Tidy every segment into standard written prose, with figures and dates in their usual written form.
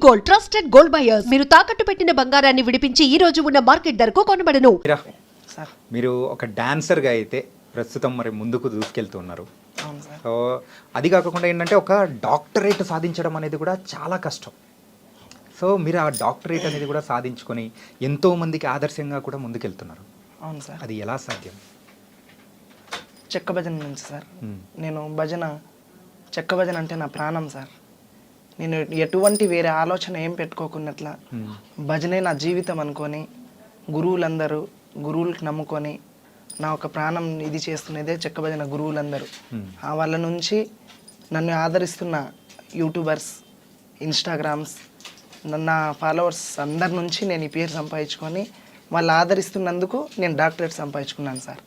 Gold, trusted gold buyers. మీరు తాకట్టు పెట్టిన బంగారాన్ని విడిపించి ఈ రోజు ఉన్న మార్కెట్ ధరకు కొనబడను. మీరు ఒక డాన్సర్గా అయితే ప్రస్తుతం మరి ముందుకు దూసుకెళ్తున్నారు. అవును సార్. సో అది కాకుండా ఏంటంటే ఒక డాక్టరేట్ సాధించడం అనేది కూడా చాలా కష్టం. సో మీరు ఆ డాక్టరేట్ అనేది కూడా సాధించుకొని ఎంతో మందికి ఆదర్శంగా కూడా ముందుకెళ్తున్నారు. అవును సార్. అది ఎలా సాధ్యం? చెక్క భజన నుంచి సార్. నేను చెక్క భజన అంటే నా ప్రాణం సార్. నేను ఎటువంటి వేరే ఆలోచన ఏం పెట్టుకోకున్నట్లా భజనే నా జీవితం అనుకొని గురువులకు నమ్ముకొని నా ఒక ప్రాణం ఇది చేస్తున్నదే చెక్క భజన గురువులందరూ. వాళ్ళ నుంచి నన్ను ఆదరిస్తున్న యూట్యూబర్స్, ఇన్స్టాగ్రామ్స్, నా ఫాలోవర్స్ అందరి నుంచి నేను ఈ పేరు సంపాదించుకొని వాళ్ళు ఆదరిస్తున్నందుకు నేను డాక్టరేట్ సంపాదించుకున్నాను సార్.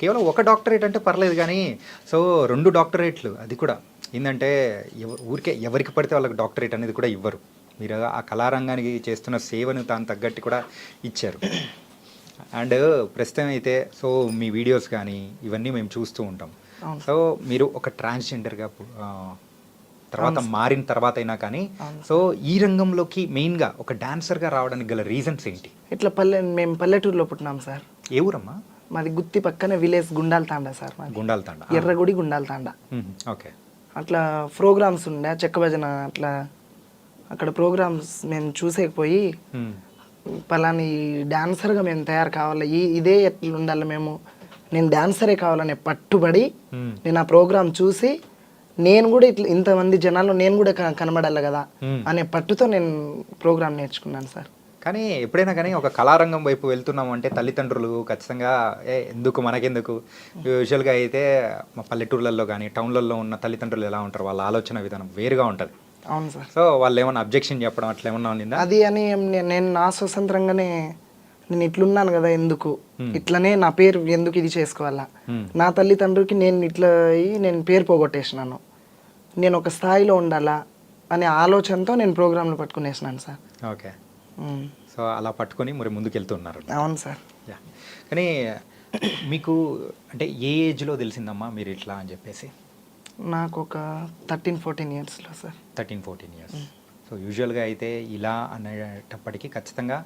కేవలం ఒక డాక్టరేట్ అంటే పర్లేదు, కానీ సో 2 డాక్టరేట్లు, అది కూడా ఏంటంటే ఊరికే ఎవరికి పడితే వాళ్ళకి డాక్టరేట్ అనేది కూడా ఇవ్వరు. మీరు ఆ కళారంగానికి చేస్తున్న సేవను దాని తగ్గట్టు కూడా ఇచ్చారు. అండ్ ప్రస్తుతం అయితే సో మీ వీడియోస్ కానీ ఇవన్నీ మేము చూస్తూ ఉంటాం. సో మీరు ఒక ట్రాన్స్జెండర్గా తర్వాత మారిన తర్వాత అయినా కానీ సో ఈ రంగంలోకి మెయిన్గా ఒక డాన్సర్గా రావడానికి గల రీజన్స్ ఏంటి? ఇట్లా మేము పల్లెటూరులో పుట్టినాం సార్. ఏ ఊరమ్మా? మాది గుత్తి పక్కనే విలేజ్ గుండాల తాండా సార్. గుండాల తాండా, ఎర్రగుడి గుండాల తాండా. ఓకే. అట్లా ప్రోగ్రామ్స్ ఉండే చెక్క భజన, అట్లా అక్కడ ప్రోగ్రామ్స్ మేము చూసేకపోయి పలాని డాన్సర్గా మేము తయారు కావాలి, ఇదే ఎట్లా ఉండాలి, నేను డాన్సరే కావాలనే పట్టుబడి నేను ఆ ప్రోగ్రామ్ చూసి నేను కూడా ఇట్లా ఇంతమంది జనాల్లో నేను కూడా కనబడాలి కదా అనే పట్టుతో నేను ప్రోగ్రామ్ నేర్చుకున్నాను సార్. కానీ ఎప్పుడైనా కానీ ఒక కళారంగం వైపు వెళ్తున్నాము అంటే తల్లిదండ్రులు ఖచ్చితంగా ఎందుకు మనకెందుకు, యూజువల్గా అయితే మా పల్లెటూర్లలో కానీ టౌన్లలో ఉన్న తల్లిదండ్రులు ఎలా ఉంటారు, వాళ్ళ ఆలోచన విధానం వేరుగా ఉంటుంది. అవును సార్. సో వాళ్ళు ఏమన్నా అబ్జెక్షన్ చెప్పడం అట్లా ఏమన్నా ఉందా? అది అని నేను నా స్వతంత్రంగానే నేను ఇట్లున్నాను కదా, ఎందుకు ఇట్లనే నా పేరు ఎందుకు ఇది చేసుకోవాలా, నా తల్లిదండ్రులకి నేను ఇట్లా నేను పేరు పోగొట్టేసినాను, నేను ఒక స్థాయిలో ఉండాలా అనే ఆలోచనతో నేను ప్రోగ్రాంలు పట్టుకునేసినాను సార్. ఓకే. సో అలా పట్టుకొని మరి ముందుకెళ్తున్నారు. అవును సార్. కానీ మీకు అంటే ఏ ఏజ్లో తెలిసిందమ్మా మీరు ఇట్లా అని చెప్పేసి? నాకు ఒక 13-14 ఇయర్స్లో సార్. 13-14 ఇయర్స్. సో యూజువల్గా అయితే ఇలా అనేటప్పటికీ ఖచ్చితంగా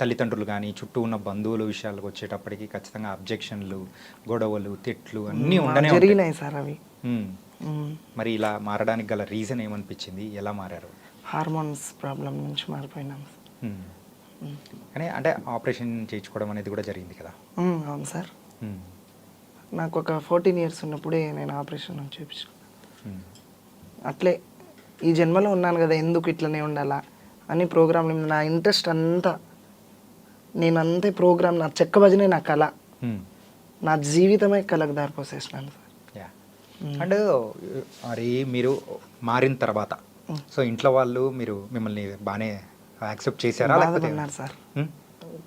తల్లిదండ్రులు కానీ చుట్టూ ఉన్న బంధువుల విషయాలకు వచ్చేటప్పటికి ఖచ్చితంగా అబ్జెక్షన్లు, గొడవలు, తిట్లు అన్నీ ఉండనే జరిగినాయి సార్ అవి. మరి ఇలా మారడానికి గల రీజన్ ఏమనిపించింది, ఎలా మారారు? హార్మోన్స్ ప్రాబ్లం నుంచి మారిపోయినాం. కానీ అంటే ఆపరేషన్ చేయించుకోవడం అనేది కూడా జరిగింది కదా? అవును సార్. నాకు ఒక 14 ఇయర్స్ ఉన్నప్పుడే నేను ఆపరేషన్ చేయించుకున్నాను. అట్లే ఈ జన్మలో ఉన్నాను కదా, ఎందుకు ఇట్లనే ఉండాలా అని ప్రోగ్రాంలు నా ఇంట్రెస్ట్ అంతా, నేను అంతే ప్రోగ్రామ్, నా చెక్క భజనే నా కళ, నా జీవితమే కళకు దారిపోసేసినాను సార్. అండ్ మరి మీరు మారిన తర్వాత సో ఇంట్లో వాళ్ళు మిమ్మల్ని బాగానే యాక్సెప్ట్ చేశారా? బాధపడినారు సార్,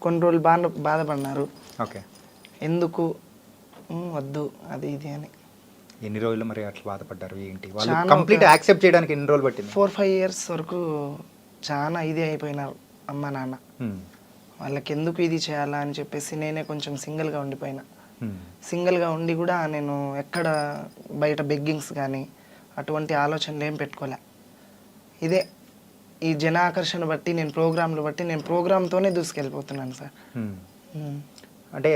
కొన్ని రోజులు బాధపడినారు. ఓకే. ఎందుకు వద్దు అది ఇది అని. ఎన్ని రోజులు మరి అట్లా బాధపడ్డారు? ఏంటి వాళ్ళు కంప్లీట్ యాక్సెప్ట్ చేయడానికి ఎన్ని రోజులు పట్టింది? 4-5 ఇయర్స్ వరకు చాలా ఇది అయిపోయినారు అమ్మ నాన్న. వాళ్ళకి ఎందుకు ఇది చేయాలా అని చెప్పేసి నేనే కొంచెం సింగిల్గా ఉండిపోయినా. సింగిల్గా ఉండి కూడా నేను ఎక్కడ బయట బెగ్గింగ్స్ కానీ అటువంటి ఆలోచనలు ఏం పెట్టుకోలే. ఇదే ఈ జన ఆకర్షణ బట్టి నేను ప్రోగ్రాంలు బట్టి నేను ప్రోగ్రామ్తోనే దూసుకెళ్ళిపోతున్నాను సార్. అంటే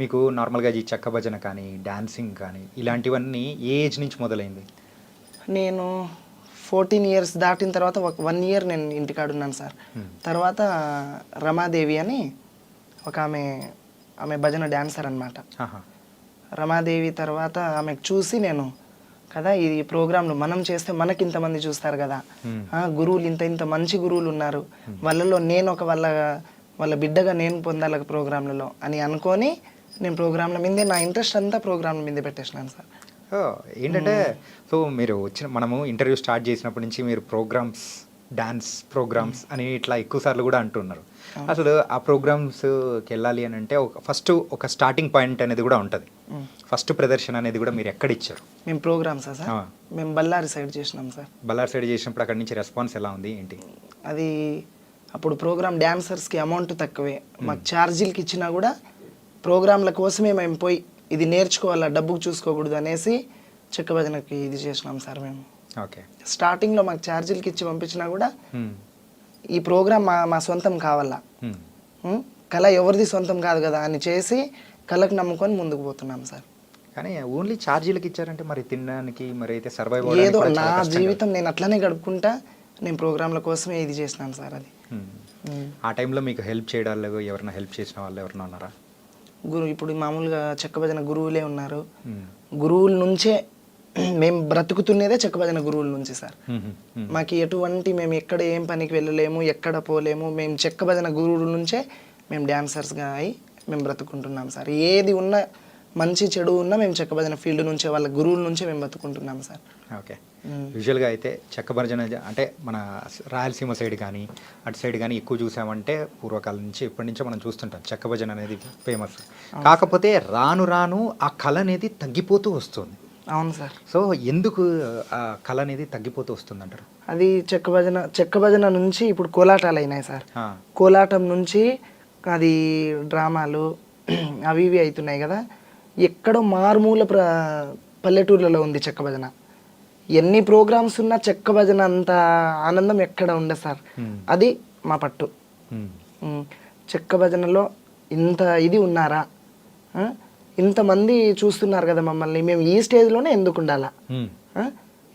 మీకు నార్మల్గా ఈ చెక్క భజన కానీ డాన్సింగ్ కానీ ఇలాంటివన్నీ ఏ ఏజ్ నుంచి మొదలైంది? నేను 14 ఇయర్స్ దాటిన తర్వాత 1 ఇయర్ నేను ఇంటికాడ ఉన్నాను సార్. తర్వాత రమాదేవి అని ఒక ఆమె భజన డాన్సర్ అనమాట. రమాదేవి తర్వాత ఆమెకు చూసి నేను కదా ఈ ప్రోగ్రాంలు మనం చేస్తే మనకి ఇంతమంది చూస్తారు కదా, గురువులు ఇంత మంచి గురువులు ఉన్నారు, వాళ్ళలో నేను ఒక వాళ్ళ బిడ్డగా నేను పొందాలి ప్రోగ్రాంలలో అని అనుకొని నేను ప్రోగ్రాంల మీదే నా ఇంట్రెస్ట్ అంతా ప్రోగ్రాంల మీదే పెట్టేసినాను సార్. ఏంటంటే సో మీరు మనము ఇంటర్వ్యూ స్టార్ట్ చేసినప్పటి నుంచి మీరు డాన్స్ ప్రోగ్రామ్స్ అని ఇట్లా ఎక్కువ సార్లు కూడా అంటున్నారు. అసలు ఆ ప్రోగ్రామ్స్కి వెళ్ళాలి అని అంటే ఫస్ట్ ఒక స్టార్టింగ్ పాయింట్ అనేది కూడా ఉంటుంది. ఫస్ట్ ప్రదర్శన అనేది కూడా మీరు ఎక్కడ ఇచ్చారు? మేము ప్రోగ్రామ్సా సార్? మేము బళ్ళారి సైడ్ చేసినాం సార్. బళ్ళారి సైడ్ చేసినప్పుడు అక్కడి నుంచి రెస్పాన్స్ ఎలా ఉంది ఏంటి? అది అప్పుడు ప్రోగ్రామ్ డాన్సర్స్కి అమౌంట్ తక్కువే, మాకు ఛార్జీలకి ఇచ్చినా కూడా ప్రోగ్రాంల కోసమే మేము పోయి ఇది నేర్చుకోవాలా, డబ్బుకు చూసుకోకూడదు అనేసి చెక్క భజనకి ఇది చేసినాం సార్ మేము. ఓకే. స్టార్టింగ్లో మాకు ఛార్జీలకి ఇచ్చి పంపించినా కూడా ఈ ప్రోగ్రామ్ మా సొంతం కావాలా, కళ ఎవరిది సొంతం కాదు కదా అని చేసి కళకు నమ్ముకొని ముందుకు పోతున్నాం సార్. కానీ ఓన్లీ ఛార్జీలకు ఇచ్చారంటే మరి తినడానికి మరి అయితే సర్వైవ్ ఏదో నా జీవితం నేను అట్లానే గడుపుకుంటా నేను ప్రోగ్రాంల కోసమే ఇది చేసినాను సార్. అది ఆ టైంలో మీకు హెల్ప్ చేయడాలు ఎవరైనా హెల్ప్ చేసిన వాళ్ళు ఎవరైనా ఉన్నారా? ఇప్పుడు మామూలుగా చెక్క భజన గురువులే ఉన్నారు. గురువుల నుంచే మేము బ్రతుకుతున్నదే చెక్క భజన గురువుల నుంచి సార్. మాకు ఎటువంటి మేము ఎక్కడ ఏం పనికి వెళ్ళలేము, ఎక్కడ పోలేము. మేము చెక్క భజన గురువుల నుంచే మేము డాన్సర్స్గా అయి మేము బ్రతుకుంటున్నాం సార్. ఏది ఉన్నా మంచి చెడు ఉన్నా మేము చెక్క భజన ఫీల్డ్ నుంచే వాళ్ళ గురువుల నుంచే మేము బతుకుంటున్నాం సార్. ఓకే. యూజువల్గా అయితే చెక్క భజన అంటే మన రాయలసీమ సైడ్ కానీ అటు సైడ్ కానీ ఎక్కువ చూసామంటే పూర్వకాలం నుంచి ఎప్పటి నుంచో మనం చూస్తుంటాం చెక్క భజన అనేది ఫేమస్. కాకపోతే రాను రాను ఆ కళ అనేది తగ్గిపోతూ వస్తుంది. అవును సార్. సో ఎందుకు ఆ కళ అనేది తగ్గిపోతూ వస్తుంది అంటారు? అది చెక్క భజన నుంచి ఇప్పుడు కోలాటాలు అయినాయి సార్. కోలాటం నుంచి అది డ్రామాలు అవి ఇవి అవుతున్నాయి కదా. ఎక్కడో మారుమూల పల్లెటూర్లలో ఉంది చెక్క భజన. ఎన్ని ప్రోగ్రామ్స్ ఉన్నా చెక్క భజన అంత ఆనందం ఎక్కడ ఉండదు సార్. అది మా పట్టు. చెక్క భజనలో ఇంత ఇది ఉన్నారా, ఇంతమంది చూస్తున్నారు కదా మమ్మల్ని, మేము ఈ స్టేజ్లోనే ఎందుకు ఉండాలా,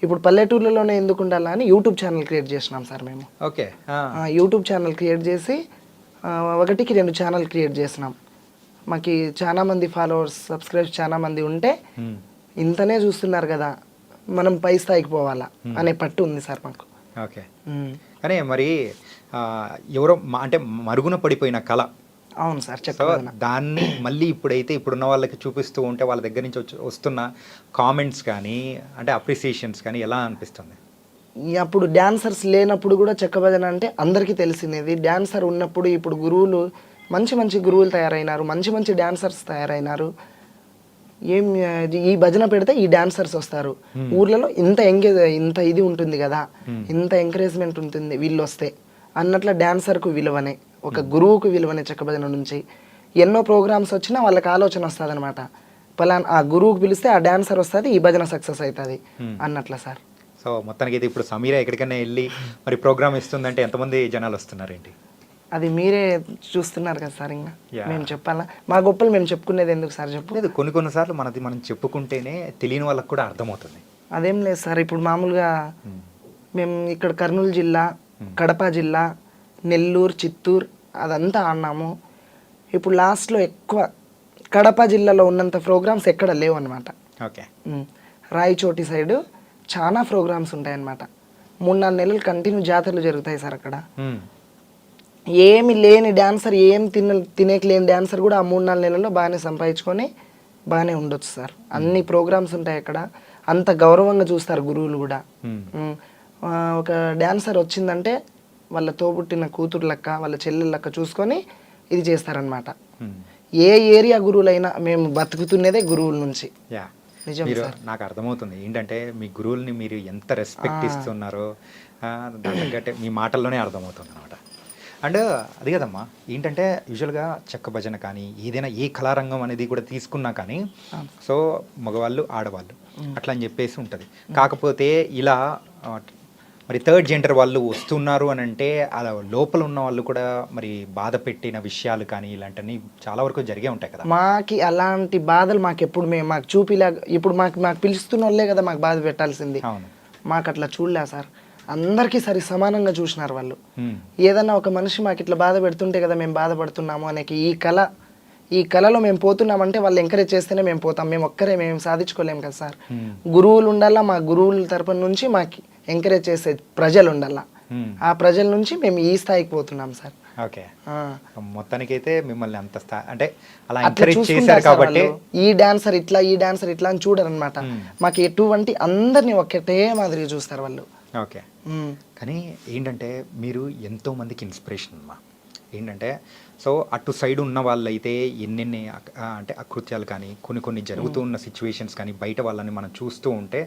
ఇప్పుడు పల్లెటూర్లలోనే ఎందుకు ఉండాలా అని యూట్యూబ్ ఛానల్ క్రియేట్ చేసినాం సార్ మేము. ఓకే. యూట్యూబ్ ఛానల్ క్రియేట్ చేసి 1కి 2 ఛానల్ క్రియేట్ చేసినాం. మాకు చాలా మంది ఫాలోవర్స్ సబ్స్క్రైబర్స్ చాలా మంది ఉంటే ఇంతనే చూస్తున్నారు కదా మనం పై స్థాయికి పోవాలా అనే పట్టు ఉంది సార్ మాకు. ఓకే. కానీ మరి ఎవరో అంటే మరుగున పడిపోయిన కళ. అవును సార్. దాన్ని మళ్ళీ ఇప్పుడున్న వాళ్ళకి చూపిస్తూ ఉంటే వాళ్ళ దగ్గర నుంచి వస్తున్న కామెంట్స్ కానీ అంటే అప్రిసియేషన్స్ కానీ ఎలా అనిపిస్తుంది? అప్పుడు డాన్సర్స్ లేనప్పుడు కూడా చెక్క భజన అంటే అందరికీ తెలిసినది. డాన్సర్ ఉన్నప్పుడు ఇప్పుడు గురువులు మంచి గురువులు తయారైనారు, మంచి డాన్సర్స్ తయారైనారు. ఈ భజన పెడితే ఈ డాన్సర్స్ వస్తారు, ఊర్లలో ఇంత ఇది ఉంటుంది కదా, ఇంత ఎంకరేజ్మెంట్ ఉంటుంది వీళ్ళు వస్తే అన్నట్ల డాన్సర్కు విలువనే, ఒక గురువుకు విలువనే చెక్క భజన నుంచి. ఎన్నో ప్రోగ్రామ్స్ వచ్చినా వాళ్ళకి ఆలోచన వస్తుంది అనమాట, పలానా ఆ గురువుకు పిలిస్తే ఆ డాన్సర్ వస్తుంది, ఈ భజన సక్సెస్ అవుతుంది అన్నట్ల సార్. సో మొత్తానికి అయితే ఇప్పుడు సమీర ఎక్కడికైనా వెళ్ళి మరి ప్రోగ్రామ్ ఇస్తుందంటే ఎంతమంది జనాలు వస్తున్నారేంటి? అది మీరే చూస్తున్నారు కదా సార్. ఇంకా మేము చెప్పాలా? మా గొప్పలు మేము చెప్పుకునేది ఎందుకు సార్ చెప్పు? లేదు, కొన్నిసార్లు మనం చెప్పుకుంటేనే తెలియని వాళ్ళకి కూడా అర్థమవుతుంది. అదేం లేదు సార్. ఇప్పుడు మామూలుగా మేము ఇక్కడ కర్నూలు జిల్లా, కడప జిల్లా, నెల్లూరు, చిత్తూరు అదంతా ఆడినాము. ఇప్పుడు లాస్ట్లో ఎక్కువ కడప జిల్లాలో ఉన్నంత ప్రోగ్రామ్స్ ఎక్కడ లేవు అనమాట. ఓకే. రాయచోటి సైడు చాలా ప్రోగ్రామ్స్ ఉంటాయన్నమాట. 3-4 నెలలు కంటిన్యూ జాతరలు జరుగుతాయి సార్ అక్కడ. ఏమి లేని డాన్సర్, తినేకి లేని డాన్సర్ కూడా ఆ 3-4 నెలల్లో బాగానే సంపాదించుకొని బాగానే ఉండొచ్చు సార్. అన్ని ప్రోగ్రామ్స్ ఉంటాయి అక్కడ, అంత గౌరవంగా చూస్తారు గురువులు కూడా. ఒక డాన్సర్ వచ్చిందంటే వాళ్ళ తోబుట్టిన కూతురు లెక్క, వాళ్ళ చెల్లెల లెక్క చూసుకొని ఇది చేస్తారనమాట. ఏ ఏరియా గురువులైనా మేము బతుకుతున్నదే గురువుల నుంచి. నిజం సార్. నాకు అర్థమవుతుంది ఏంటంటే మీ గురువుల్ని మీరు ఎంత రెస్పెక్ట్ ఇస్తున్నారో దాని తగ్గట్టే మీ మాటల్లోనే అర్థమవుతుంది అనమాట. అండ్ అది కదమ్మా, ఏంటంటే యూజువల్గా చెక్క భజన కానీ ఏదైనా ఏ కళారంగం అనేది కూడా తీసుకున్నా కానీ సో మగవాళ్ళు ఆడవాళ్ళు అట్లా అని చెప్పేసి ఉంటుంది. కాకపోతే ఇలా మరి థర్డ్ జెండర్ వాళ్ళు వస్తున్నారు అని అంటే అలా లోపల ఉన్న వాళ్ళు కూడా మరి బాధ పెట్టిన విషయాలు కానీ ఇలాంటివన్నీ చాలా వరకు జరిగే ఉంటాయి కదా. మాకి అలాంటి బాధలు మాకు మాకు చూపిలాగా ఇప్పుడు మాకు పిలుస్తున్న వాళ్ళే కదా మాకు బాధ పెట్టాల్సింది. అవును. మాకు అట్లా చూడలే సార్. అందరికీ సమానంగా చూసినారు వాళ్ళు. ఏదన్నా ఒక మనిషి మాకు ఇట్లా బాధ పెడుతుంటే కదా మేము బాధపడుతున్నాము అనే ఈ కళలో మేము పోతున్నామంటే వాళ్ళు ఎంకరేజ్ చేస్తేనే మేము పోతాం. మేము సాధించుకోలేము కదా సార్. గురువులు ఉండాలా, మా గురువుల తరపున నుంచి మాకు ఎంకరేజ్ చేసే ప్రజలు ఉండాలా. ఆ ప్రజల నుంచి మేము ఈ స్థాయికి పోతున్నాం సార్. ఓకే. మొత్తానికైతే మిమ్మల్ని అంత అంటే అలా ఎంకరేజ్ చేశారు కాబట్టి ఈ డాన్సర్ ఇట్లా అని చూడరు అనమాట. మాకు ఎటువంటి అందరినీ ఒకటే మాదిరిగా చూస్తారు వాళ్ళు. ఓకే. కానీ ఏంటంటే మీరు ఎంతో మందికి ఇన్స్పిరేషన్ అమ్మా. ఏంటంటే సో అటు సైడ్ ఉన్న వాళ్ళైతే ఎన్నెన్ని అంటే అకృత్యాలు కానీ కొన్ని జరుగుతూ ఉన్న సిచ్యువేషన్స్ కానీ బయట వాళ్ళని మనం చూస్తూ ఉంటే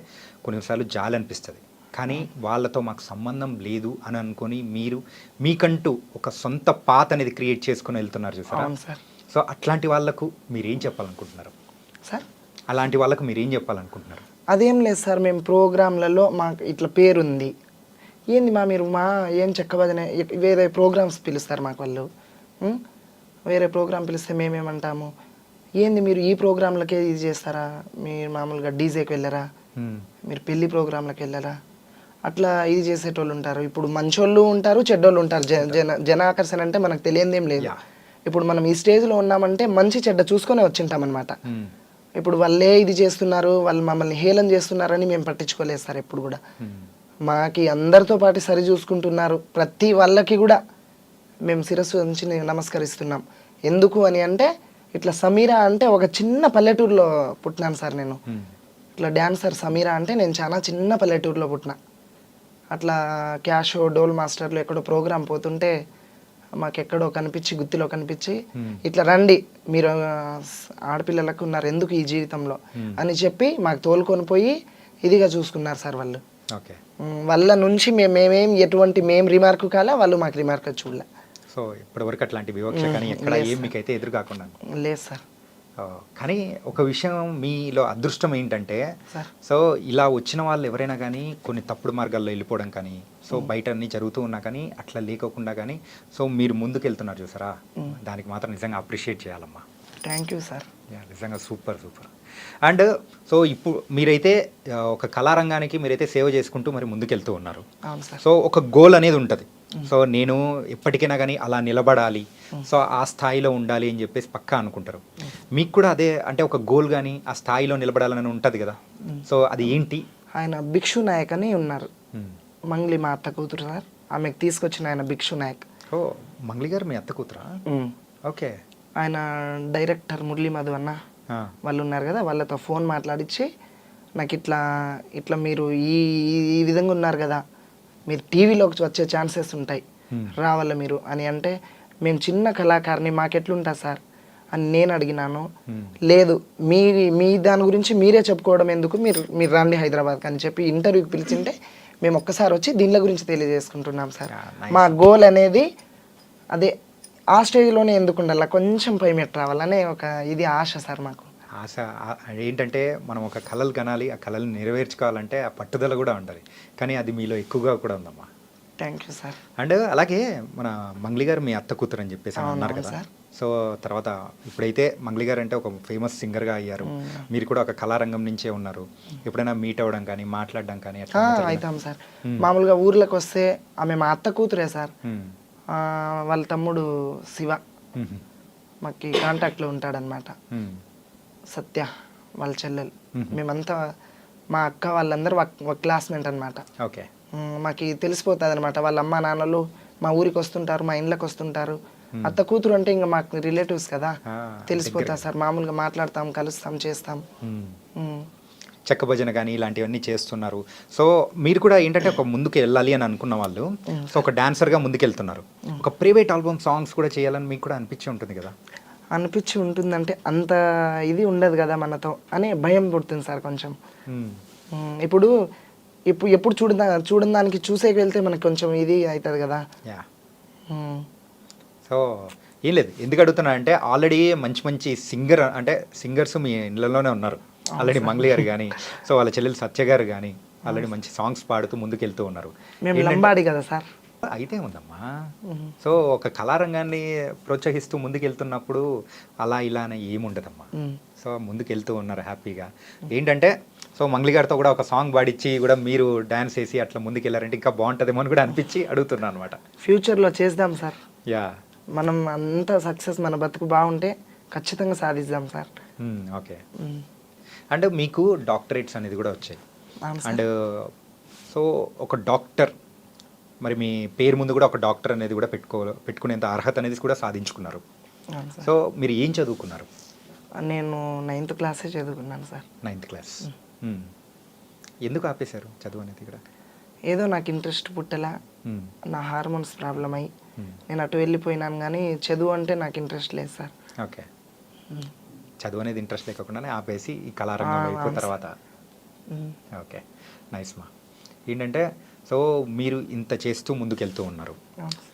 కొన్నిసార్లు జాలి అనిపిస్తుంది. కానీ వాళ్ళతో మాకు సంబంధం లేదు అని అనుకొని మీరు మీకంటూ ఒక సొంత పాత్ అనేది క్రియేట్ చేసుకుని వెళ్తున్నారు చూసారా. సో అట్లాంటి వాళ్ళకు మీరేం చెప్పాలనుకుంటున్నారు సార్? అలాంటి వాళ్ళకు మీరేం చెప్పాలనుకుంటున్నారు? అదేం లేదు సార్, మేము ప్రోగ్రాంలలో మాకు ఇట్లా పేరుంది, ఏంది మా మీరు మా ఏం చెక్కబదనే వేరే ప్రోగ్రామ్స్ పిలుస్తారు మాకు వాళ్ళు. వేరే ప్రోగ్రామ్ పిలిస్తే మేమేమంటాము, ఏంది మీరు ఈ ప్రోగ్రాంలకే ఇది చేస్తారా, మీరు మామూలుగా డీజేకి వెళ్ళరా, మీరు పెళ్లి ప్రోగ్రాంలకు వెళ్ళరా, అట్లా ఇది చేసేటోళ్ళు ఉంటారు. ఇప్పుడు మంచోళ్ళు ఉంటారు, చెడ్డోళ్ళు ఉంటారు. జన ఆకర్షణ అంటే మనకు తెలియందేం లేదు. ఇప్పుడు మనం ఈ స్టేజ్లో ఉన్నామంటే మంచి చెడ్డ చూసుకొని వచ్చింటాం అనమాట. ఇప్పుడు వాళ్ళే ఇది చేస్తున్నారు, వాళ్ళు మమ్మల్ని హేళన చేస్తున్నారని మేము పట్టించుకోలేదు సార్ ఎప్పుడు కూడా. మాకి అందరితో పాటు సరి చూసుకుంటున్నారు, ప్రతి వాళ్ళకి కూడా మేము శిరస్సు ఉంచి నమస్కరిస్తున్నాం. ఎందుకు అని అంటే ఇట్లా సమీరా అంటే ఒక చిన్న పల్లెటూరులో పుట్టినాను సార్ నేను. ఇట్లా డ్యాన్సర్ సమీరా అంటే నేను చాలా చిన్న పల్లెటూరులో పుట్టిన. అట్లా క్యాషో డోల్ మాస్టర్లో ఎక్కడో ప్రోగ్రాం పోతుంటే మాకెక్కడో కనిపించి, గుత్తిలో కనిపించి, ఇట్లా రండి మీరు ఆడపిల్లలకు ఉన్నారు ఎందుకు ఈ జీవితంలో అని చెప్పి మాకు తోలుకొని పోయి ఇదిగా చూసుకున్నారు సార్ వాళ్ళు. వాళ్ళ నుంచి మేమేం ఎటువంటి మేము రిమార్క్ కాలే, వాళ్ళు మాకు రిమార్క్ చూడలే. సో ఇప్పటివరకు అట్లాంటి వివక్ష కానీ ఎక్కడ ఏం మీకైతే ఎదురు కాకుండా లేదు సార్. కానీ ఒక విషయం మీలో అదృష్టం ఏంటంటే, సో ఇలా వచ్చిన వాళ్ళు ఎవరైనా కానీ కొన్ని తప్పుడు మార్గాల్లో వెళ్ళిపోవడం కానీ, సో బయట అన్నీ జరుగుతూ ఉన్నా కానీ అట్లా లేకోకుండా కానీ సో మీరు ముందుకు వెళ్తున్నారు చూసారా, దానికి మాత్రం నిజంగా అప్రిషియేట్ చేయాలమ్మా. Thank you sir. నిజంగా సూపర్ సూపర్. అండ్ సో ఇప్పుడు మీరైతే ఒక కళారంగానికి మీరైతే సేవ చేసుకుంటూ మరి ముందుకెళ్తూ ఉన్నారు. సో ఒక గోల్ అనేది ఉంటుంది. సో నేను ఎప్పటికైనా కానీ అలా నిలబడాలి, సో ఆ స్థాయిలో ఉండాలి అని చెప్పేసి పక్కా అనుకుంటారు. మీకు కూడా అదే అంటే ఒక గోల్ కానీ ఆ స్థాయిలో నిలబడాలని ఉంటుంది కదా, సో అది ఏంటి? ఆయన భిక్షు నాయక్ అని ఉన్నారు, మంగ్లీ మా అత్త కూతురు సార్, ఆమెకు తీసుకొచ్చిన ఆయన భిక్షు నాయక్. ఓ మంగ్లీ గారు మీ అత్త కూతురా? ఓకే. ఆయన డైరెక్టర్ మురళీ మధు అన్న వాళ్ళు ఉన్నారు కదా, వాళ్ళతో ఫోన్ మాట్లాడించి నాకు ఇట్లా ఇట్లా మీరు ఈ విధంగా ఉన్నారు కదా, మీరు టీవీలోకి వచ్చే ఛాన్సెస్ ఉంటాయి, రావాల మీరు అని అంటే, మేము చిన్న కళాకారిని మాకెట్లుంటుంది సార్ అని నేను అడిగినాను. లేదు మీ దాని గురించి మీరే చెప్పుకోవడం ఎందుకు, మీరు రండి హైదరాబాద్కి అని చెప్పి ఇంటర్వ్యూకి పిలిచింటే మేము ఒక్కసారి వచ్చి దీనిల గురించి తెలియజేసుకుంటున్నాం సార్. మా గోల్ అనేది అదే, ఆ స్టేజ్లోనే ఎందుకు ఉండాలి, కొంచెం పై మెట్టు రావాలనే ఒక ఇది ఆశ సార్ మాకు. ఆశ ఏంటంటే మనం ఒక కళలు కనాలి, ఆ కళలు నెరవేర్చుకోవాలంటే ఆ పట్టుదల కూడా ఉండాలి, కానీ అది మీలో ఎక్కువగా కూడా ఉందమ్మా. Thank you sir. అండ్ అలాగే మన మంగ్లీ గారు మీ అత్త కూతురు అని చెప్పేసి అన్నారు కదా, సో తర్వాత ఇప్పుడైతే మంగ్లీ గారు అంటే ఒక ఫేమస్ సింగర్గా అయ్యారు, మీరు కూడా ఒక కళారంగం నుంచే ఉన్నారు. ఎప్పుడైనా మీట్ అవ్వడం కానీ మాట్లాడడం కానీ అవుతాం సార్. మామూలుగా ఊర్లోకి వస్తే ఆమె మా అత్త కూతురే సార్, వాళ్ళ తమ్ముడు శివ మాకు కాంటాక్ట్లో ఉంటాడనమాట, సత్య వాళ్ళ చెల్లెలు, మేమంతా మా అక్క వాళ్ళందరూ ఒక క్లాస్మేట్ అనమాట. ఓకే. మాకు తెలిసిపోతుంది అనమాట, వాళ్ళ అమ్మ నాన్నలు మా ఊరికి వస్తుంటారు, మా ఇండ్లకు వస్తుంటారు. అత్త కూతురు అంటే ఇంకా మాకు రిలేటివ్స్ కదా, తెలిసిపోతుంది సార్. మామూలుగా మాట్లాడతాం, కలుస్తాం, చేస్తాం. చెక్క భజన కానీ ఇలాంటివన్నీ చేస్తున్నారు. సో మీరు కూడా ఏంటంటే ఒక ముందుకు వెళ్ళాలి అని అనుకున్న వాళ్ళు, సో ఒక డాన్సర్గా ముందుకెళ్తున్నారు. ఒక ప్రైవేట్ ఆల్బమ్ సాంగ్స్ కూడా చేయాలని మీకు కూడా అనిపించి ఉంటుంది కదా? అనిపించి ఉంటుందంటే అంత ఇది ఉండదు కదా మనతో అనే భయం పుడుతుంది సార్ కొంచెం. ఇప్పుడు ఎప్పుడు చూడని దానికి చూసేకి వెళ్తే మనకి కొంచెం ఇది అవుతుంది కదా. సో ఏం లేదు, ఎందుకు అడుగుతున్నా అంటే ఆల్రెడీ మంచి మంచి సింగర్స్ మీ ఇళ్ళలోనే ఉన్నారు ఆల్రెడీ. మంగ్లీ గారు కానీ, సో వాళ్ళ చెల్లెలు సత్య గారు కానీ ఆల్రెడీ మంచి సాంగ్స్ పాడుతూ ముందుకెళ్తూ ఉన్నారు. మేము లంబాడి కదా సార్. అయితే ఉందమ్మా, సో ఒక కళారంగాన్ని ప్రోత్సహిస్తూ ముందుకెళ్తున్నప్పుడు అలా ఇలా అని ఏముండదమ్మా. సో ముందుకెళ్తూ ఉన్నారు హ్యాపీగా. ఏంటంటే సో మంగ్లీ గారితో కూడా ఒక సాంగ్ పాడిచ్చి కూడా మీరు డాన్స్ వేసి అట్లా ముందుకెళ్ళారంటే ఇంకా బాగుంటుందేమో అని కూడా అనిపించి అడుగుతున్నాను అనమాట. ఫ్యూచర్లో చేద్దాం సార్. యా, మనం అంత సక్సెస్, మన బతుకు బాగుంటే ఖచ్చితంగా సాధిద్దాం సార్. ఓకే. అండ్ మీకు డాక్టరేట్స్ అనేది కూడా వచ్చాయి. అండ్ సో ఒక డాక్టర్, మరి మీ పేరు ముందు కూడా ఒక డాక్టర్ అనేది కూడా పెట్టుకునేంత అర్హత అనేది కూడా సాధించుకున్నారు. సో మీరు ఏం చదువుకున్నారు? నేను 9th క్లాసే చదువుకున్నాను సార్. 9th class. ఎందుకు ఆపేశారు చదువు అనేది కూడా? ఏదో నాకు ఇంట్రెస్ట్ పుట్టేలా, నా హార్మోన్స్ ప్రాబ్లం అయ్యి నేను అటు వెళ్ళిపోయినాను, కానీ చదువు అంటే నాకు ఇంట్రెస్ట్ లేదు సార్. ఓకే. చదువు అనేది ఇంట్రెస్ట్ లేకుండానే ఆపేసి ఈ కళారంగం అయిపోయిన తర్వాత. ఓకే, నైస్ మా. ఏంటంటే సో మీరు ఇంత చేస్తూ ముందుకెళ్తూ ఉన్నారు.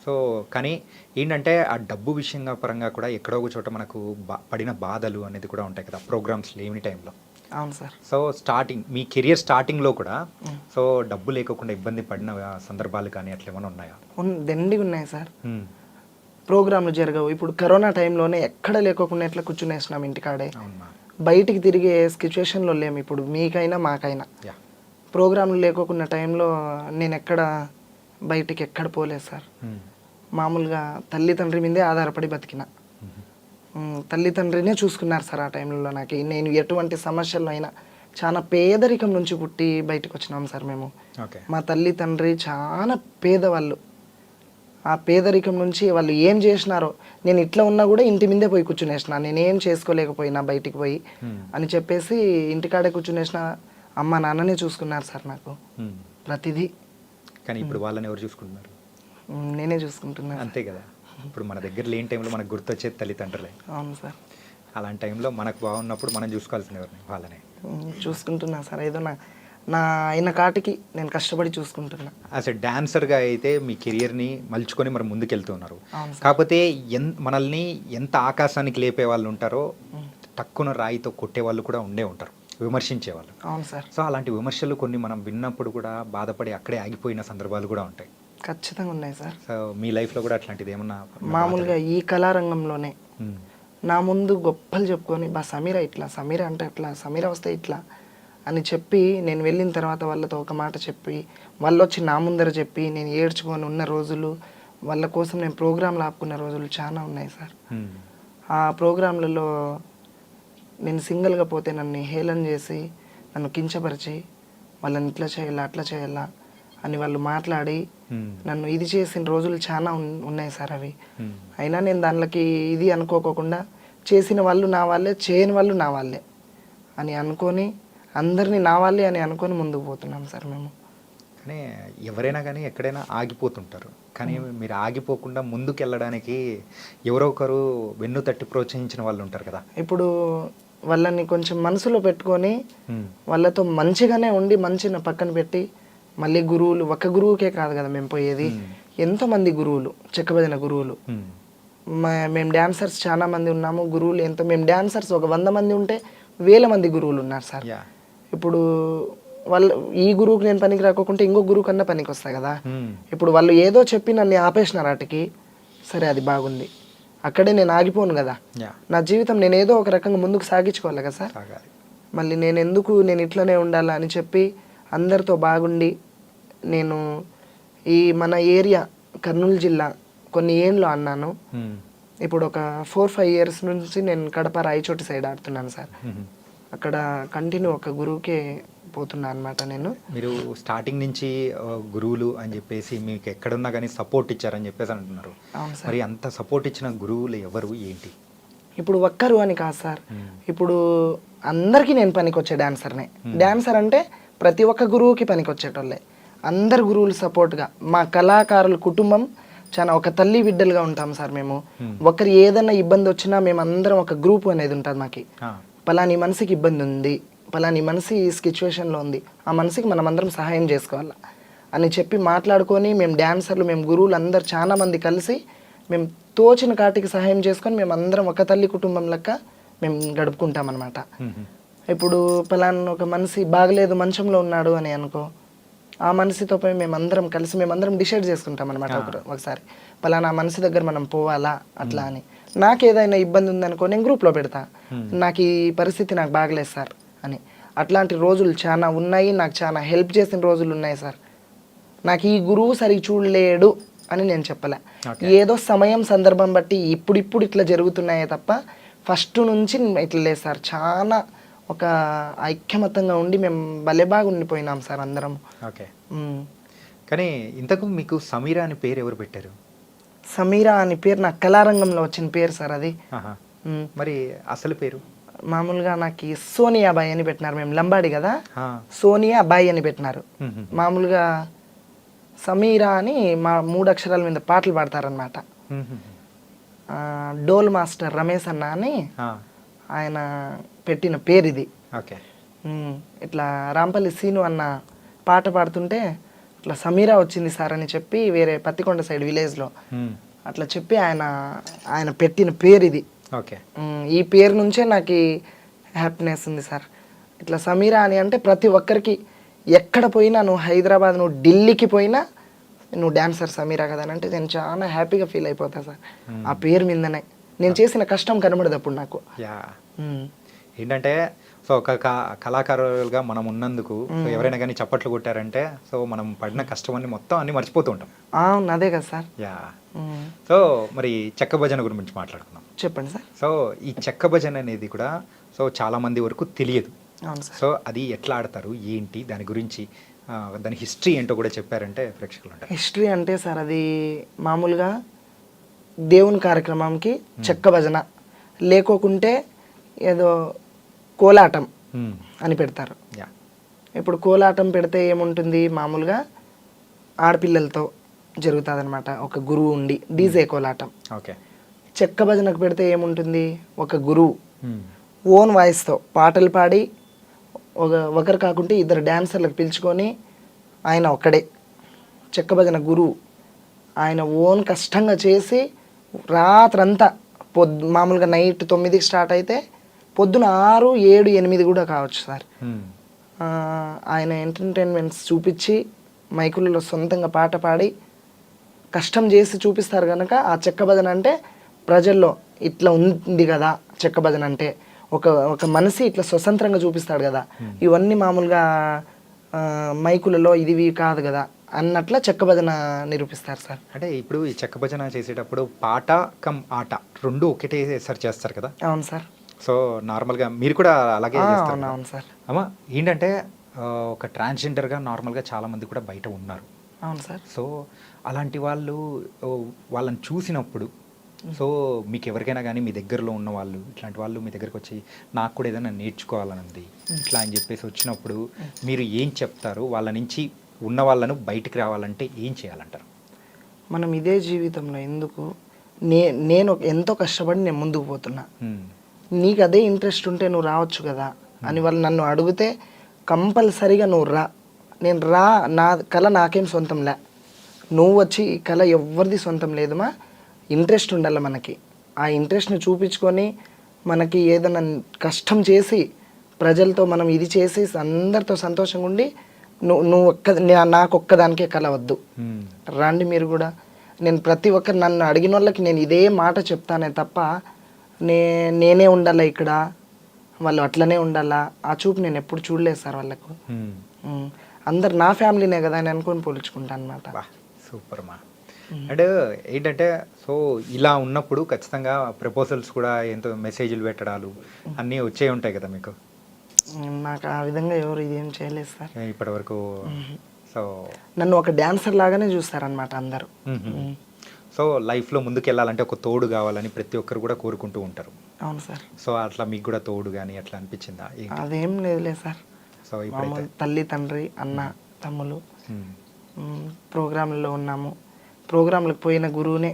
సో కానీ ఏంటంటే ఆ డబ్బు విషయంగా పరంగా కూడా ఎక్కడో ఒక చోట మనకు పడిన బాధలు అనేది కూడా ఉంటాయి కదా ప్రోగ్రామ్స్ లేని టైంలో. అవును సార్. సో స్టార్టింగ్ మీ కెరియర్ స్టార్టింగ్లో కూడా సో డబ్బు లేకుండా ఇబ్బంది పడిన సందర్భాలు కానీ అట్లా ఏమైనా ఉన్నాయా? దండిగా ఉన్నాయి సార్. ప్రోగ్రాంలు జరగవు. ఇప్పుడు కరోనా టైంలోనే ఎక్కడ లేకోకుండా ఎట్లా కూర్చునేసినాం ఇంటికాడే. అవునా? బయటికి తిరిగే సిచ్యువేషన్లో లేము ఇప్పుడు, మీకైనా మాకైనా. యా. ప్రోగ్రాంలు లేకోకున్న టైంలో నేను బయటికి ఎక్కడ పోలేదు సార్. మామూలుగా తల్లిదండ్రి మీదే ఆధారపడి బతికిన. తల్లిదండ్రినే చూసుకున్నారు సార్ ఆ టైంలో నాకు. నేను ఎటువంటి సమస్యల్లో అయినా చాలా పేదరికం నుంచి పుట్టి బయటకు వచ్చినాం సార్ మేము. ఓకే. మా తల్లిదండ్రి చాలా పేదవాళ్ళు. ఆ పేదరికం నుంచి వాళ్ళు ఏం చేసినారో, నేను ఇట్లా ఉన్నా కూడా ఇంటి మీదే పోయి కూర్చునేసిన, నేనేం చేసుకోలేకపోయినా బయటికి పోయి అని చెప్పేసి ఇంటికాడే కూర్చునేసిన. అమ్మ నాన్ననే చూసుకున్నారు సార్ నాకు ప్రతిదీ. కానీ ఇప్పుడు వాళ్ళని ఎవరు చూసుకుంటున్నారు? నేనే చూసుకుంటున్నాను. అంతే కదా. ఇప్పుడు మన దగ్గర లేని టైంలో మనకు గుర్తొచ్చేది తల్లిదండ్రులే. అవును సార్. అలాంటి టైంలో మనకు బాగున్నప్పుడు మనం చూసుకోవాల్సిన ఎవరిని? వాళ్ళనే చూసుకుంటున్నా సార్. ఏదో నా అయిన కాటికి నేను కష్టపడి చూసుకుంటున్నా. యాజ్ ఎ డాన్సర్గా అయితే మీ కెరియర్ని మలుచుకొని మరి ముందుకెళ్తున్నారు. అవును సార్. కాకపోతే మనల్ని ఎంత ఆకాశానికి లేపే వాళ్ళు ఉంటారో టక్కున రాయితో కొట్టే వాళ్ళు కూడా ఉండే ఉంటారు, విమర్శించేవాళ్ళు. అవును సార్. సో అలాంటి విమర్శలు కొన్ని మనం విన్నప్పుడు కూడా బాధపడి అక్కడే ఆగిపోయిన సందర్భాలు కూడా ఉంటాయి. ఖచ్చితంగా ఉన్నాయి సార్. సో మీ లైఫ్లో కూడా అట్లాంటిది ఏమన్నా? మామూలుగా ఈ కళారంగంలోనే నా ముందు గొప్పలు చెప్పుకొని, సమీర ఇట్లా, సమీర అంటే అట్లా, సమీర వస్తే ఇట్లా అని చెప్పి, నేను వెళ్ళిన తర్వాత వాళ్ళతో ఒక మాట చెప్పి, వాళ్ళు వచ్చి నా ముందర చెప్పి నేను ఏడ్చుకొని ఉన్న రోజులు, వాళ్ళ కోసం నేను ప్రోగ్రాంలు ఆపుకున్న రోజులు చాలా ఉన్నాయి సార్. ఆ ప్రోగ్రాంలలో నేను సింగిల్గా పోతే నన్ను హేళన చేసి, నన్ను కించపరిచి, వాళ్ళని ఇట్లా చేయాలా అట్లా చేయాలా అని వాళ్ళు మాట్లాడి నన్ను ఇది చేసిన రోజులు చాలా ఉన్నాయి సార్ అవి. అయినా నేను దానిలోకి ఇది అనుకోకుండా, చేసిన వాళ్ళు నా వాళ్ళే, చేయని వాళ్ళు నా వాళ్ళే అని అనుకొని, అందరినీ నా వాళ్ళే అని అనుకొని ముందుకు పోతున్నాం సార్ మేము. కానీ ఎవరైనా కానీ ఎక్కడైనా ఆగిపోతుంటారు. కానీ మీరు ఆగిపోకుండా ముందుకు వెళ్ళడానికి ఎవరో ఒకరు వెన్ను తట్టి ప్రోత్సహించిన వాళ్ళు ఉంటారు కదా. ఇప్పుడు వాళ్ళని కొంచెం మనసులో పెట్టుకొని వాళ్ళతో మంచిగానే ఉండి, మంచిని పక్కన పెట్టి, మళ్ళీ గురువులు, ఒక్క గురువుకే కాదు కదా మేము పోయేది, ఎంతోమంది గురువులు, చెక్కబదిన గురువులు. మేము డాన్సర్స్ చాలా మంది ఉన్నాము, గురువులు మేము డాన్సర్స్ ఒక 100 మంది ఉంటే 1000 మంది గురువులు ఉన్నారు సార్. ఇప్పుడు వాళ్ళు ఈ గురువుకి నేను పనికి రాకుంటే ఇంకో గురువు కన్నా పనికి వస్తా కదా. ఇప్పుడు వాళ్ళు ఏదో చెప్పి నన్ను ఆపేసినారు వాటికి, సరే అది బాగుంది, అక్కడే నేను ఆగిపోను కదా. నా జీవితం నేను ఏదో ఒక రకంగా ముందుకు సాగించుకోవాలి కదా సార్. మళ్ళీ నేను ఇట్లనే ఉండాలా అని చెప్పి అందరితో బాగుండి, నేను ఈ మన ఏరియా కర్నూలు జిల్లా కొన్ని ఏళ్ళు అన్నాను. ఇప్పుడు ఒక 4-5 ఇయర్స్ నుంచి నేను కడప రాయచోటి సైడ్ ఆడుతున్నాను సార్. అక్కడ కంటిన్యూ ఒక గురువుకే పోతున్నా అనమాట నేను. మీరు స్టార్టింగ్ నుంచి గురువులు అని చెప్పేసి మీకు ఎక్కడున్నా కానీ సపోర్ట్ ఇచ్చారని చెప్పేసి అంటున్నారు. మరి అంత సపోర్ట్ ఇచ్చిన గురువులు ఎవరు, ఏంటి? ఇప్పుడు ఒక్కరు అని కాదు సార్, ఇప్పుడు అందరికీ నేను పనికొచ్చే డాన్సర్నే. డాన్సర్ అంటే ప్రతి ఒక్క గురువుకి పనికొచ్చేటోళ్ళే. అందరు గురువులు సపోర్ట్గా, మా కళాకారుల కుటుంబం చాలా ఒక తల్లి బిడ్డలుగా ఉంటాం సార్ మేము. ఒకరు ఏదైనా ఇబ్బంది వచ్చినా మేమందరం ఒక గ్రూప్ అనేది ఉంటుంది మాకి. పలాని మనిషికి ఇబ్బంది ఉంది, పలాని మనిషి ఈ సిచ్యువేషన్లో ఉంది, ఆ మనిషికి మనం అందరం సహాయం చేసుకోవాలా అని చెప్పి మాట్లాడుకొని, మేము డాన్సర్లు, మేము గురువులు అందరు చాలా మంది కలిసి మేము తోచిన కాటికి సహాయం చేసుకొని మేము అందరం ఒక తల్లి కుటుంబం లెక్క మేము గడుపుకుంటాం అనమాట. ఇప్పుడు పలానా ఒక మనిషి బాగలేదు, మంచంలో ఉన్నాడు అని అనుకో, ఆ మనిషితో పోయి మేమందరం కలిసి మేమందరం డిసైడ్ చేసుకుంటాం అనమాట. ఒకసారి పలానా మనిషి దగ్గర మనం పోవాలా అట్లా అని. నాకు ఏదైనా ఇబ్బంది ఉందనుకో నేను గ్రూప్లో పెడతా, నాకు ఈ పరిస్థితి నాకు బాగలేదు సార్ అని. అట్లాంటి రోజులు చాలా ఉన్నాయి, నాకు చాలా హెల్ప్ చేసిన రోజులు ఉన్నాయి సార్. నాకు ఈ గురువు సరిగ్గా చూడలేడు అని నేను చెప్పలే, ఏదో సమయం సందర్భం బట్టి ఇప్పుడు ఇట్లా జరుగుతున్నాయే తప్ప ఫస్ట్ నుంచి ఇట్లా లేదు సార్. చాలా ఒక ఐక్యమతంగా ఉండి మేము భలే బాగా ఉండిపోయినాం సార్ అందరం. ఓకే. కానీ ఇంతకు మీకు సమీరా అని పేరు ఎవరు పెట్టారు? సమీరా అని పేరు నాకు కళారంగంలో వచ్చిన పేరు సార్ అది. మరి అసలు పేరు? మామూలుగా నాకు సోనియా బాయ్ అని పెట్టినారు, మేము లంబాడి కదా, సోనియా బాయ్ అని పెట్టినారు. మామూలుగా సమీరా అని మా 3 అక్షరాల మీద పాటలు పాడతారనమాట. డోల్ మాస్టర్ రమేష్ అన్న అని ఆయన పెట్టిన పేరు ఇది. ఇట్లా రాంపల్లి సీను అన్న పాట పాడుతుంటే ఇట్లా సమీరా వచ్చింది సార్ అని చెప్పి వేరే పత్తికొండ సైడ్ విలేజ్లో అట్లా చెప్పి ఆయన పెట్టిన పేరు ఇది. ఈ పేరు నుంచే నాకు హ్యాపీనెస్ ఉంది సార్. ఇట్లా సమీరా అని అంటే ప్రతి ఒక్కరికి ఎక్కడ పోయినా, నువ్వు హైదరాబాద్, నువ్వు ఢిల్లీకి పోయినా నువ్వు డాన్సర్ సమీరా కదా అని అంటే నేను చాలా హ్యాపీగా ఫీల్ అయిపోతా సార్. ఆ పేరు మీదనే నేను చేసిన కష్టం కనబడదు అప్పుడు నాకు. యా మ్మ్. ఏంటంటే సో ఒక కళాకారులుగా మనం ఉన్నందుకు సో ఎవరైనా కానీ చప్పట్లు కొట్టారంటే సో మనం పడిన కష్టం అన్ని మొత్తం అన్ని మర్చిపోతూ ఉంటాం. అవును, అదే కదా సార్. యా మ్మ్. సో మరి చెక్క భజన గురించి మాట్లాడుకుందాం. చెప్పండి సార్. సో ఈ చెక్క భజన అనేది కూడా సో చాలా మంది వరకు తెలియదు. అవును సార్. సో అది ఎట్లా ఆడతారు ఏంటి దాని గురించి దాని హిస్టరీ ఏంటో కూడా చెప్పారంటే ప్రేక్షకులు ఉంటారు. హిస్టరీ అంటే సార్ అది మామూలుగా దేవుని కార్యక్రమంకి చెక్క భజన, లేకోకుంటే ఏదో కోలాటం అని పెడతారు. యా ఇప్పుడు కోలాటం పెడితే ఏముంటుంది, మామూలుగా ఆడపిల్లలతో జరుగుతుంది అనమాట, ఒక గురువు ఉండి డీజే కోలాటం. ఓకే. చెక్క భజనకు పెడితే ఏముంటుంది, ఒక గురువు ఓన్ వాయిస్తో పాటలు పాడి ఒకరు కాకుంటే ఇద్దరు డాన్సర్లకు పిలుచుకొని ఆయన ఒక్కడే చెక్క భజన గురువు, ఆయన ఓన్ కష్టంగా చేసి రాత్రంతా మామూలుగా నైట్ 9కి స్టార్ట్ అయితే పొద్దున 6, 7, 8 కూడా కావచ్చు సార్. ఆయన ఎంటర్టైన్మెంట్స్ చూపించి మైకులలో సొంతంగా పాట పాడి కష్టం చేసి చూపిస్తారు కనుక ఆ చెక్క భజన అంటే ప్రజల్లో ఇట్లా ఉంది కదా చెక్క భజన అంటే, ఒక మనిషి ఇట్లా స్వతంత్రంగా చూపిస్తాడు కదా, ఇవన్నీ మామూలుగా మైకులలో ఇది కాదు కదా అన్నట్ల చెక్క భజన నిరూపిస్తారు సార్. అంటే ఇప్పుడు ఈ చెక్క భజన చేసేటప్పుడు పాట కమ్ ఆట రెండు ఒకటే సార్ చేస్తారు కదా. అవును సార్. సో నార్మల్గా మీరు కూడా అలాగే చేస్తారు. అవును సార్. అమ్మా ఏంటంటే ఒక ట్రాన్స్జెండర్గా నార్మల్గా చాలామంది కూడా బయట ఉన్నారు. అవును సార్. సో అలాంటి వాళ్ళు వాళ్ళని చూసినప్పుడు సో మీకు ఎవరికైనా కానీ మీ దగ్గరలో ఉన్న వాళ్ళు ఇట్లాంటి వాళ్ళు మీ దగ్గరకు వచ్చి నాకు కూడా ఏదైనా నేర్చుకోవాలని ఉంది ఇట్లా అని చెప్పేసి వచ్చినప్పుడు మీరు ఏం చెప్తారు, వాళ్ళ నుంచి ఉన్న వాళ్ళను బయటికి రావాలంటే ఏం చేయాలంటారు? మనం ఇదే జీవితంలో ఎందుకు నేను ఎంతో కష్టపడి నేను ముందుకు పోతున్నా, నీకు అదే ఇంట్రెస్ట్ ఉంటే నువ్వు రావచ్చు కదా అని వాళ్ళు నన్ను అడిగితే కంపల్సరీగా నువ్వు రా, నేను రా, నా కళ నాకేం సొంతం లే, నువ్వు వచ్చి ఈ కళ ఎవరిది సొంతం లేదుమా, ఇంట్రెస్ట్ ఉండాలి మనకి, ఆ ఇంట్రెస్ట్ని చూపించుకొని మనకి ఏదైనా కష్టం చేసి ప్రజలతో మనం ఇది చేసి అందరితో సంతోషంగా ఉండి నువ్వు నాకు ఒక్కదానికే కళ వద్దు, రండి మీరు కూడా. నేను ప్రతి ఒక్కరు నన్ను అడిగిన వాళ్ళకి నేను ఇదే మాట చెప్తానే తప్ప నేనే ఉండాలా ఇక్కడ, వాళ్ళు అట్లనే ఉండాలా, ఆ చూపు నేను ఎప్పుడు చూడలేదు సార్ వాళ్ళకు. అందరు నా ఫ్యామిలీనే కదా అని అనుకొని పోల్చుకుంటా అనమాట. సూపర్ మా. అండ్ ఏంటంటే సో ఇలా ఉన్నప్పుడు ఖచ్చితంగా ప్రపోజల్స్ కూడా ఎంతో మెసేజ్లు పెట్టడాలు అన్నీ వచ్చే ఉంటాయి కదా మీకు? నాకు ఆ విధంగా ఎవరు ఇదేం చేయలేదు సార్ ఇప్పటి వరకు. సో నన్ను ఒక డాన్సర్ లాగానే చూస్తారనమాట అందరూ. సో లైఫ్లో ముందుకు వెళ్ళాలంటే ఒక తోడు కావాలని ప్రతి ఒక్కరు కూడా కోరుకుంటూ ఉంటారు. అవును సార్. సో అట్లా మీకు కూడా తోడు కానీ అట్లా అనిపించిందా? అదేం లేదులే సార్. సో ఇప్పుడు తల్లి, తండ్రి, అన్న, తమ్ములు ప్రోగ్రాంలలో ఉన్నాము, ప్రోగ్రాంలకు పోయిన గురువునే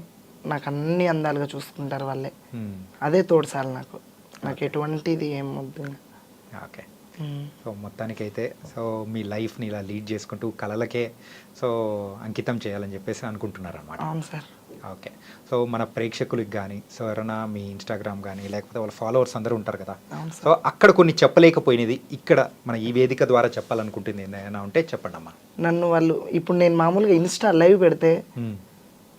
నాకు అన్ని అందాలుగా చూసుకుంటారు వాళ్ళే, అదే తోడు సార్ నాకు ఎటువంటిది ఏం వద్దు. ఓకే. సో మొత్తానికైతే సో మీ లైఫ్ని ఇలా లీడ్ చేసుకుంటూ కళలకే సో అంకితం చేయాలని చెప్పేసి అనుకుంటున్నారు అన్నమాట. అవును సార్. ఓకే. సో మన ప్రేక్షకులకు కానీ సో ఎవరైనా మీ ఇన్స్టాగ్రామ్ కానీ లేకపోతే వాళ్ళ ఫాలోవర్స్ అందరూ ఉంటారు కదా, సో అక్కడ కొన్ని చెప్పలేకపోయినది ఇక్కడ మన ఈ వేదిక ద్వారా చెప్పాలనుకుంటుంది ఏదైనా ఉంటే చెప్పండి అమ్మా. నన్ను వాళ్ళు ఇప్పుడు నేను మామూలుగా ఇన్స్టా లైవ్ పెడితే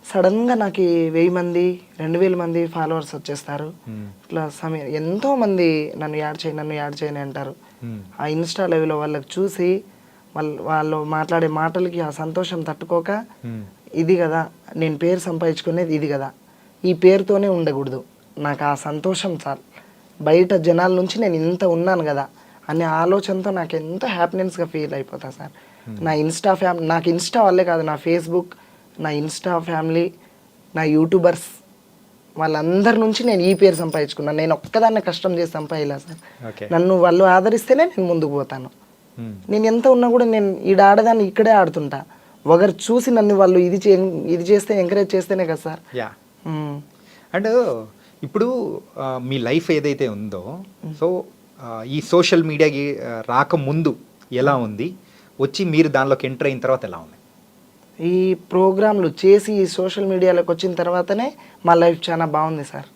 సడన్గా నాకు 1000 మంది 2000 మంది ఫాలోవర్స్ వచ్చేస్తారు. ఇట్లా ఎంతో మంది నన్ను యాడ్ చేయని అంటారు. ఆ ఇన్స్టా లైవ్లో వాళ్ళకి చూసి వాళ్ళు మాట్లాడే మాటలకి ఆ సంతోషం తట్టుకోక, ఇది కదా నేను పేరు సంపాదించుకునేది, ఇది కదా ఈ పేరుతోనే ఉండకూడదు, నాకు ఆ సంతోషం చాలు, బయట జనాల నుంచి నేను ఇంత ఉన్నాను కదా అనే ఆలోచనతో నాకు ఎంతో హ్యాపీనెస్గా ఫీల్ అయిపోతా సార్. నా నాకు ఇన్స్టా వల్లే కాదు, నా ఫేస్బుక్, నా ఇన్స్టా ఫ్యామిలీ, నా యూట్యూబర్స్ వాళ్ళందరి నుంచి నేను ఈ పేరు సంపాదించుకున్నాను. నేను ఒక్కదాన్నే కష్టం చేసి సంపాదిలా సార్. నన్ను వాళ్ళు ఆదరిస్తేనే నేను ముందుకు పోతాను. నేను ఎంత ఉన్నా కూడా నేను ఈడ ఆడదాన్ని ఇక్కడే ఆడుతుంటా, ఒకరు చూసి నన్ను వాళ్ళు ఇది చేస్తే ఎంకరేజ్ చేస్తేనే కదా సార్. అండ్ ఇప్పుడు మీ లైఫ్ ఏదైతే ఉందో సో ఈ సోషల్ మీడియాకి రాకముందు ఎలా ఉంది, వచ్చి మీరు దానిలోకి ఎంటర్ అయిన తర్వాత ఎలా ఉంది? ఈ ప్రోగ్రాంలు చేసి ఈ సోషల్ మీడియాలోకి వచ్చిన తర్వాతనే మా లైఫ్ చాలా బాగుంది సార్.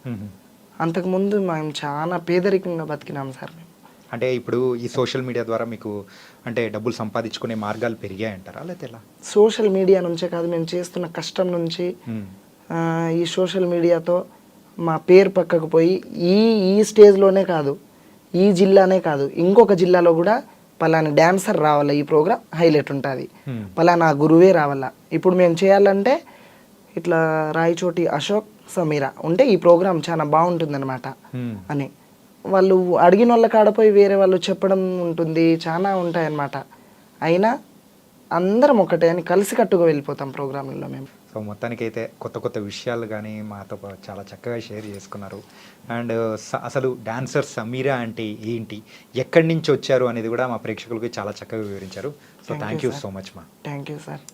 అంతకుముందు మేము చాలా పేదరికంగా బతికినాం సార్. మేము అంటే ఇప్పుడు ఈ సోషల్ మీడియా ద్వారా మీకు అంటే డబ్బులు సంపాదించుకునే మార్గాలు పెరిగాయంటారా లేకపోతే ఎలా? సోషల్ మీడియా నుంచే కాదు, మేము చేస్తున్న కష్టం నుంచి ఈ సోషల్ మీడియాతో మా పేరు పక్కకు పోయి ఈ స్టేజ్లోనే కాదు, ఈ జిల్లానే కాదు, ఇంకొక జిల్లాలో కూడా పలానా డ్యాన్సర్ రావాలా, ఈ ప్రోగ్రామ్ హైలైట్ ఉంటుంది, పలానా గురువే రావాలా. ఇప్పుడు మేము చేయాలంటే ఇట్లా రాయచోటి అశోక్ సమీరా ఉంటే ఈ ప్రోగ్రామ్ చాలా బాగుంటుందన్నమాట అని వాళ్ళు అడిగిన వాళ్ళ కాడపోయి వేరే వాళ్ళు చెప్పడం ఉంటుంది, చాలా ఉంటాయన్నమాట. అయినా అందరం ఒకటే అని కలిసికట్టుగా వెళ్ళిపోతాం ప్రోగ్రాంలలో మేము. సో మొత్తానికైతే కొత్త కొత్త విషయాలు కానీ మాతో చాలా చక్కగా షేర్ చేసుకున్నారు. అండ్ అసలు డాన్సర్ సమీరా అంటే ఏంటి, ఎక్కడి నుంచి వచ్చారు అనేది కూడా మా ప్రేక్షకులకి చాలా చక్కగా వివరించారు. So thank you so much మా. Thank you sir.